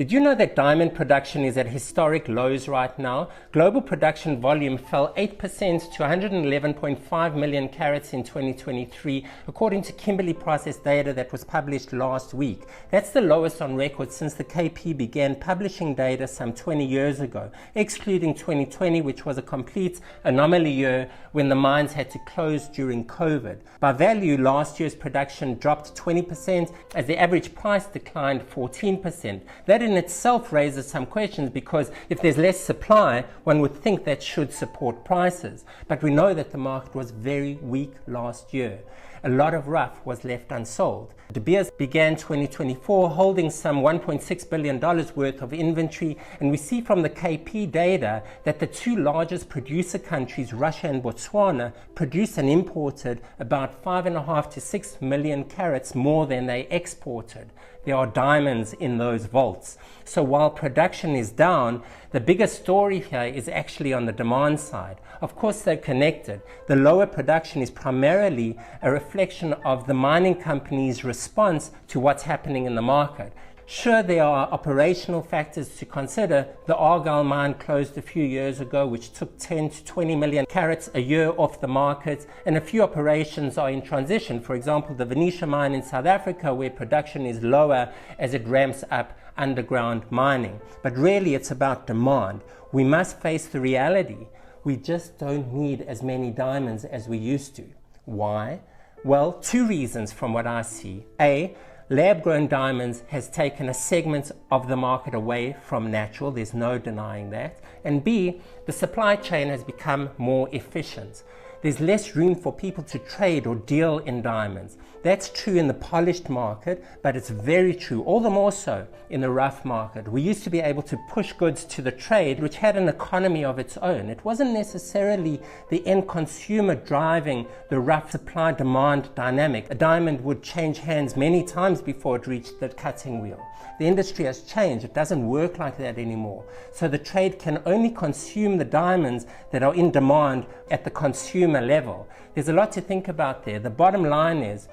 Did you know that diamond production is at historic lows right now? Global production volume fell 8% to 111.5 million carats in 2023, according to Kimberley Process data that was published last week. That's the lowest on record since the KP began publishing data some 20 years ago, excluding 2020, which was a complete anomaly year when the mines had to close during COVID. By value, last year's production dropped 20% as the average price declined 14%. That in itself raises some questions, because if there's less supply, one would think that should support prices. But we know that the market was very weak last year. A lot of rough was left unsold. De Beers began 2024 holding some $1.6 billion worth of inventory, and we see from the KP data that the two largest producer countries, Russia and Botswana, produced and imported about 5.5 to 6 million carats more than they exported. There are diamonds in those vaults. So while production is down, the biggest story here is actually on the demand side. Of course, they're connected. The lower production is primarily a reflection of the mining companies' response to what's happening in the market. Sure, there are operational factors to consider. The Argyle mine closed a few years ago, which took 10 to 20 million carats a year off the market, and a few operations are in transition. For example, the Venetia mine in South Africa, where production is lower as it ramps up underground mining. But really, it's about demand. We must face the reality. We just don't need as many diamonds as we used to. Why? Well, two reasons from what I see. A, lab-grown diamonds has taken a segment of the market away from natural. There's no denying that. And B, the supply chain has become more efficient. There's less room for people to trade or deal in diamonds. That's true in the polished market, but it's very true, all the more so, in the rough market. We used to be able to push goods to the trade, which had an economy of its own. It wasn't necessarily the end consumer driving the rough supply-demand dynamic. A diamond would change hands many times before it reached the cutting wheel. The industry has changed. It doesn't work like that anymore. So the trade can only consume the diamonds that are in demand at the consumer level. There's a lot to think about there. The bottom line is,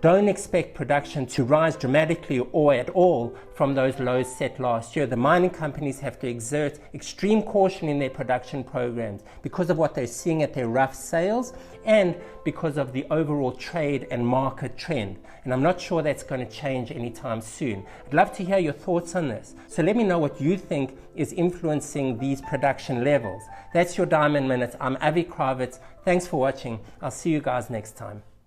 don't expect production to rise dramatically or at all from those lows set last year. The mining companies have to exert extreme caution in their production programs because of what they're seeing at their rough sales and because of the overall trade and market trend. And I'm not sure that's going to change anytime soon. I'd love to hear your thoughts on this. So let me know what you think is influencing these production levels. That's your Diamond Minute. I'm Avi Kravitz. Thanks for watching. I'll see you guys next time.